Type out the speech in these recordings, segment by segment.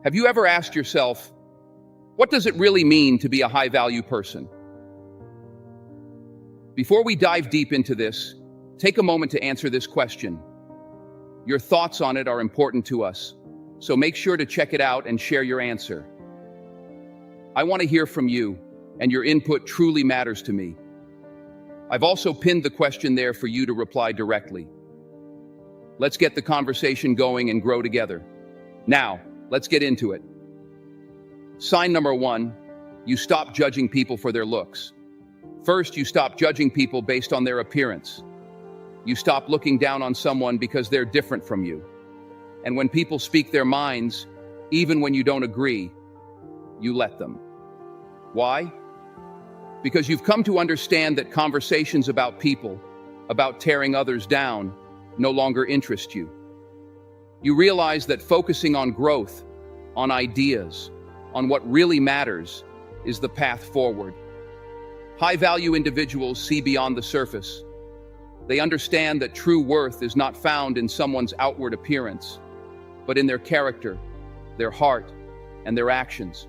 Have you ever asked yourself, what does it really mean to be a high-value person? Before we dive deep into this, take a moment to answer this question. Your thoughts on it are important to us, so make sure to check it out and share your answer. I want to hear from you, and your input truly matters to me. I've also pinned the question there for you to reply directly. Let's get the conversation going and grow together. Now, let's get into it. Sign number 1, you stop judging people for their looks. First, you stop judging people based on their appearance. You stop looking down on someone because they're different from you. And when people speak their minds, even when you don't agree, you let them. Why? Because you've come to understand that conversations about people, about tearing others down, no longer interest you. You realize that focusing on growth, on ideas, on what really matters, is the path forward. High-value individuals see beyond the surface. They understand that true worth is not found in someone's outward appearance, but in their character, their heart, and their actions.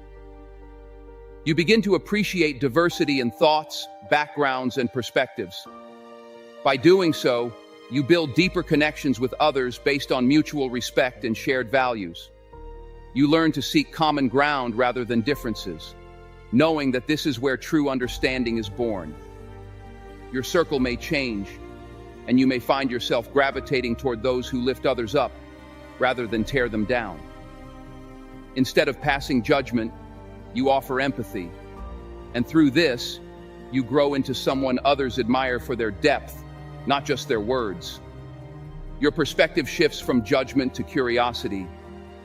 You begin to appreciate diversity in thoughts, backgrounds, and perspectives. By doing so, you build deeper connections with others based on mutual respect and shared values. You learn to seek common ground rather than differences, knowing that this is where true understanding is born. Your circle may change, and you may find yourself gravitating toward those who lift others up rather than tear them down. Instead of passing judgment, you offer empathy, and through this, you grow into someone others admire for their depth, not just their words. Your perspective shifts from judgment to curiosity,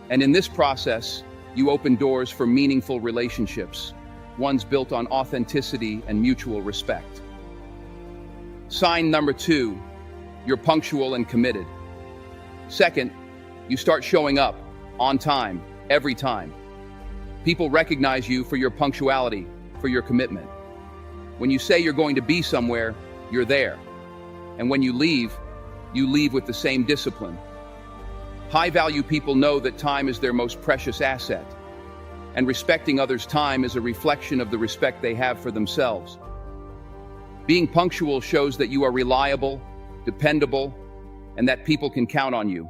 and in this process, you open doors for meaningful relationships, ones built on authenticity and mutual respect. Sign number 2, you're punctual and committed. Second, you start showing up on time, every time. People recognize you for your punctuality, for your commitment. When you say you're going to be somewhere, you're there. And when you leave with the same discipline. High-value people know that time is their most precious asset, and respecting others' time is a reflection of the respect they have for themselves. Being punctual shows that you are reliable, dependable, and that people can count on you.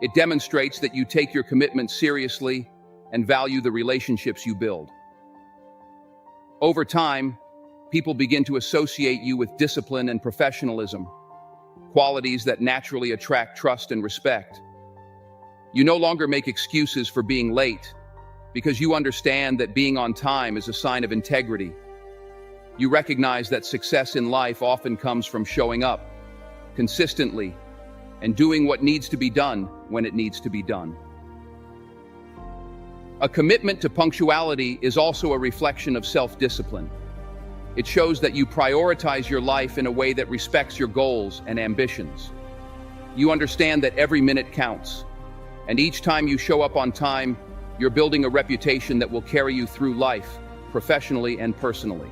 It demonstrates that you take your commitment seriously and value the relationships you build. Over time, people begin to associate you with discipline and professionalism, qualities that naturally attract trust and respect. You no longer make excuses for being late, because you understand that being on time is a sign of integrity. You recognize that success in life often comes from showing up consistently and doing what needs to be done when it needs to be done. A commitment to punctuality is also a reflection of self-discipline. It shows that you prioritize your life in a way that respects your goals and ambitions. You understand that every minute counts, and each time you show up on time, you're building a reputation that will carry you through life, professionally and personally.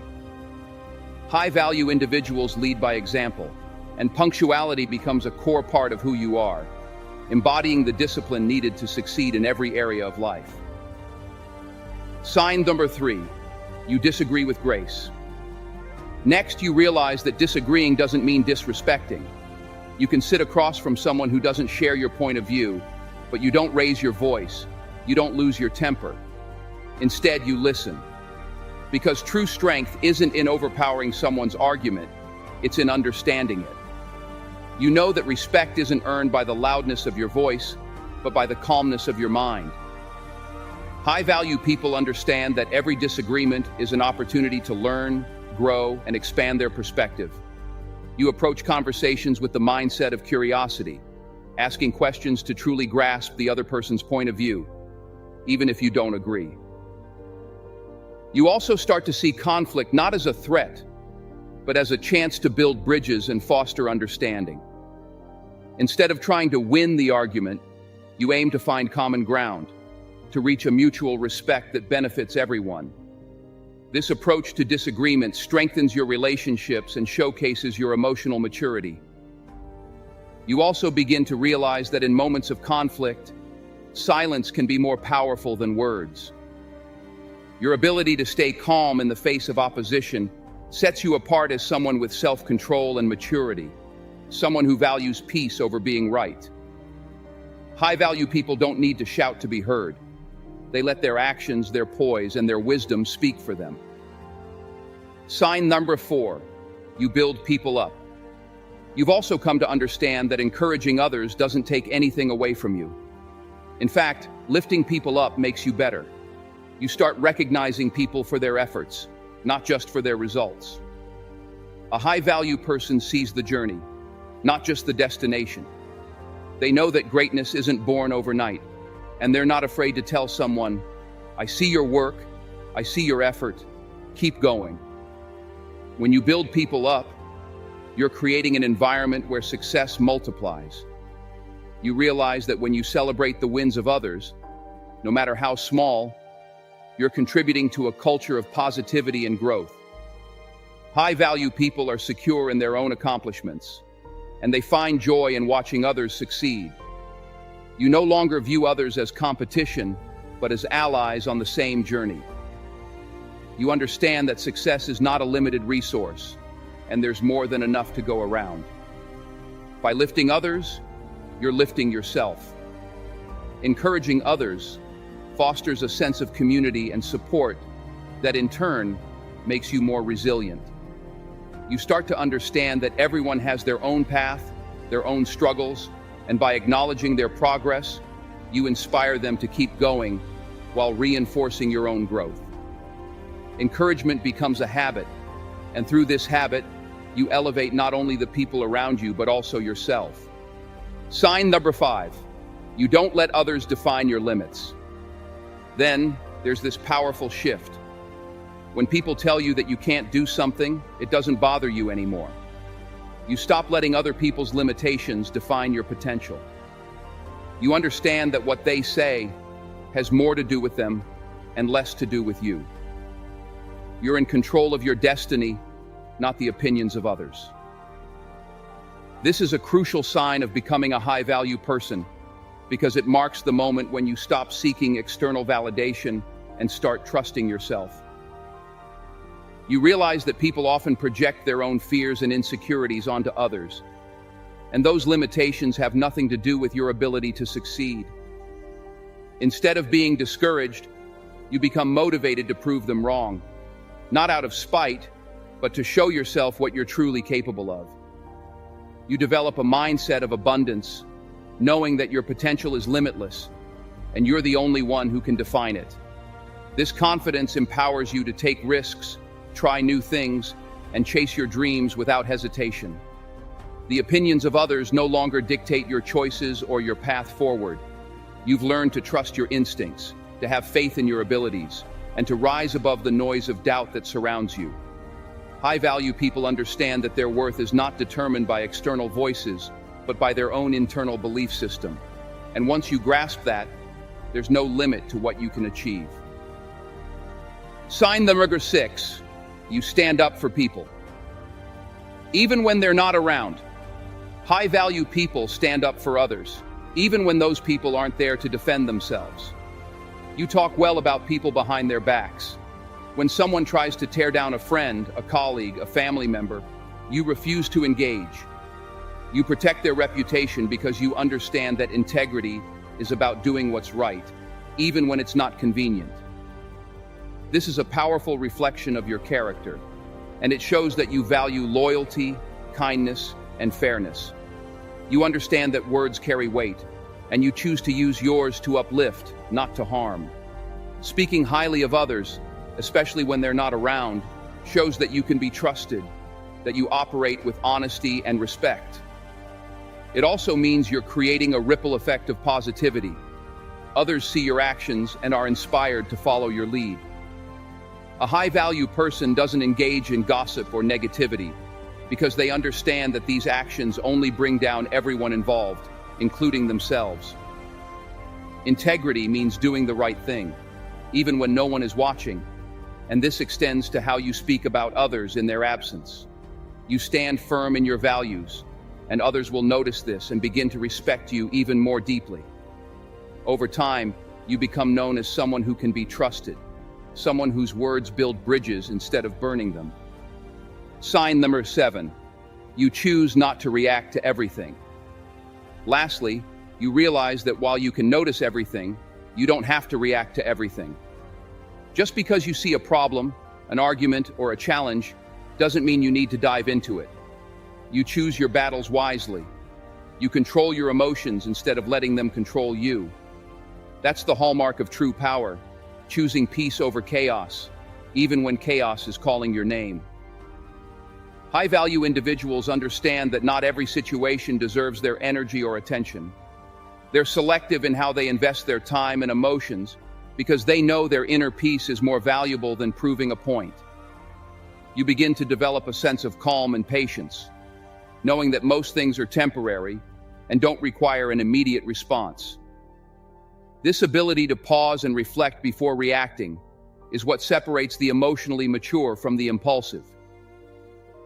High-value individuals lead by example, and punctuality becomes a core part of who you are, embodying the discipline needed to succeed in every area of life. Sign number 3, you disagree with grace. Next, you realize that disagreeing doesn't mean disrespecting. You can sit across from someone who doesn't share your point of view, but you don't raise your voice, you don't lose your temper. Instead, you listen. Because true strength isn't in overpowering someone's argument, it's in understanding it. You know that respect isn't earned by the loudness of your voice, but by the calmness of your mind. High-value people understand that every disagreement is an opportunity to learn, grow, and expand their perspective. You approach conversations with the mindset of curiosity, asking questions to truly grasp the other person's point of view, even if you don't agree. You also start to see conflict not as a threat, but as a chance to build bridges and foster understanding. Instead of trying to win the argument, you aim to find common ground, to reach a mutual respect that benefits everyone. This approach to disagreement strengthens your relationships and showcases your emotional maturity. You also begin to realize that in moments of conflict, silence can be more powerful than words. Your ability to stay calm in the face of opposition sets you apart as someone with self-control and maturity, someone who values peace over being right. High-value people don't need to shout to be heard. They let their actions, their poise, and their wisdom speak for them. Sign number 4, you build people up. You've also come to understand that encouraging others doesn't take anything away from you. In fact, lifting people up makes you better. You start recognizing people for their efforts, not just for their results. A high-value person sees the journey, not just the destination. They know that greatness isn't born overnight, and they're not afraid to tell someone, "I see your work, I see your effort, keep going." When you build people up, you're creating an environment where success multiplies. You realize that when you celebrate the wins of others, no matter how small, you're contributing to a culture of positivity and growth. High-value people are secure in their own accomplishments, and they find joy in watching others succeed. You no longer view others as competition, but as allies on the same journey. You understand that success is not a limited resource, and there's more than enough to go around. By lifting others, you're lifting yourself. Encouraging others fosters a sense of community and support that in turn makes you more resilient. You start to understand that everyone has their own path, their own struggles, and by acknowledging their progress, you inspire them to keep going while reinforcing your own growth. Encouragement becomes a habit, and through this habit, you elevate not only the people around you, but also yourself. Sign number 5, you don't let others define your limits. Then there's this powerful shift. When people tell you that you can't do something, it doesn't bother you anymore. You stop letting other people's limitations define your potential. You understand that what they say has more to do with them and less to do with you. You're in control of your destiny, not the opinions of others. This is a crucial sign of becoming a high-value person because it marks the moment when you stop seeking external validation and start trusting yourself. You realize that people often project their own fears and insecurities onto others, and those limitations have nothing to do with your ability to succeed. Instead of being discouraged, you become motivated to prove them wrong, not out of spite, but to show yourself what you're truly capable of. You develop a mindset of abundance, knowing that your potential is limitless, and you're the only one who can define it. This confidence empowers you to take risks, try new things, and chase your dreams without hesitation. The opinions of others no longer dictate your choices or your path forward. You've learned to trust your instincts, to have faith in your abilities, and to rise above the noise of doubt that surrounds you. High-value people understand that their worth is not determined by external voices, but by their own internal belief system. And once you grasp that, there's no limit to what you can achieve. Sign number 6, you stand up for people. Even when they're not around, high-value people stand up for others, even when those people aren't there to defend themselves. You talk well about people behind their backs. When someone tries to tear down a friend, a colleague, a family member, you refuse to engage. You protect their reputation because you understand that integrity is about doing what's right, even when it's not convenient. This is a powerful reflection of your character, and it shows that you value loyalty, kindness, and fairness. You understand that words carry weight, and you choose to use yours to uplift, not to harm. Speaking highly of others, especially when they're not around, shows that you can be trusted, that you operate with honesty and respect. It also means you're creating a ripple effect of positivity. Others see your actions and are inspired to follow your lead. A high-value person doesn't engage in gossip or negativity because they understand that these actions only bring down everyone involved, including themselves. Integrity means doing the right thing, even when no one is watching, and this extends to how you speak about others in their absence. You stand firm in your values, and others will notice this and begin to respect you even more deeply. Over time, you become known as someone who can be trusted, someone whose words build bridges instead of burning them. Sign number 7. You choose not to react to everything. Lastly, you realize that while you can notice everything, you don't have to react to everything. Just because you see a problem, an argument, or a challenge doesn't mean you need to dive into it. You choose your battles wisely. You control your emotions instead of letting them control you. That's the hallmark of true power, choosing peace over chaos, even when chaos is calling your name. High-value individuals understand that not every situation deserves their energy or attention. They're selective in how they invest their time and emotions because they know their inner peace is more valuable than proving a point. You begin to develop a sense of calm and patience, knowing that most things are temporary and don't require an immediate response. This ability to pause and reflect before reacting is what separates the emotionally mature from the impulsive.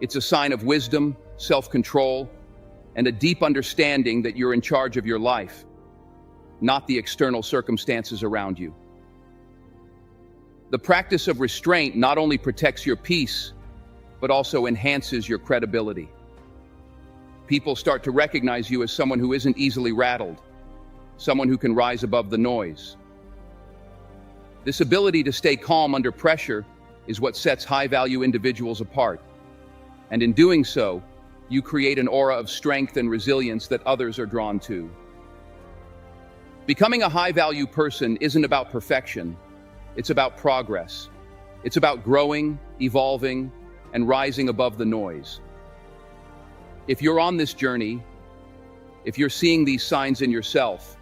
It's a sign of wisdom, self-control, and a deep understanding that you're in charge of your life, not the external circumstances around you. The practice of restraint not only protects your peace, but also enhances your credibility. People start to recognize you as someone who isn't easily rattled, someone who can rise above the noise. This ability to stay calm under pressure is what sets high-value individuals apart. And in doing so, you create an aura of strength and resilience that others are drawn to. Becoming a high-value person isn't about perfection, it's about progress. It's about growing, evolving, and rising above the noise. If you're on this journey, if you're seeing these signs in yourself,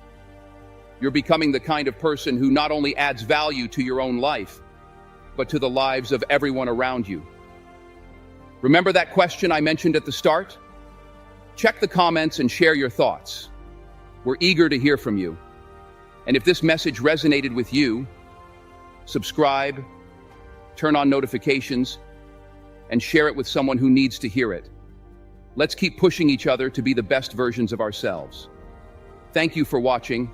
you're becoming the kind of person who not only adds value to your own life, but to the lives of everyone around you. Remember that question I mentioned at the start? Check the comments and share your thoughts. We're eager to hear from you. And if this message resonated with you, subscribe, turn on notifications, and share it with someone who needs to hear it. Let's keep pushing each other to be the best versions of ourselves. Thank you for watching,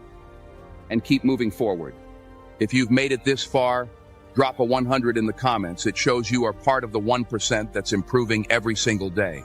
and keep moving forward. If you've made it this far, drop a 100 in the comments. It shows you are part of the 1% that's improving every single day.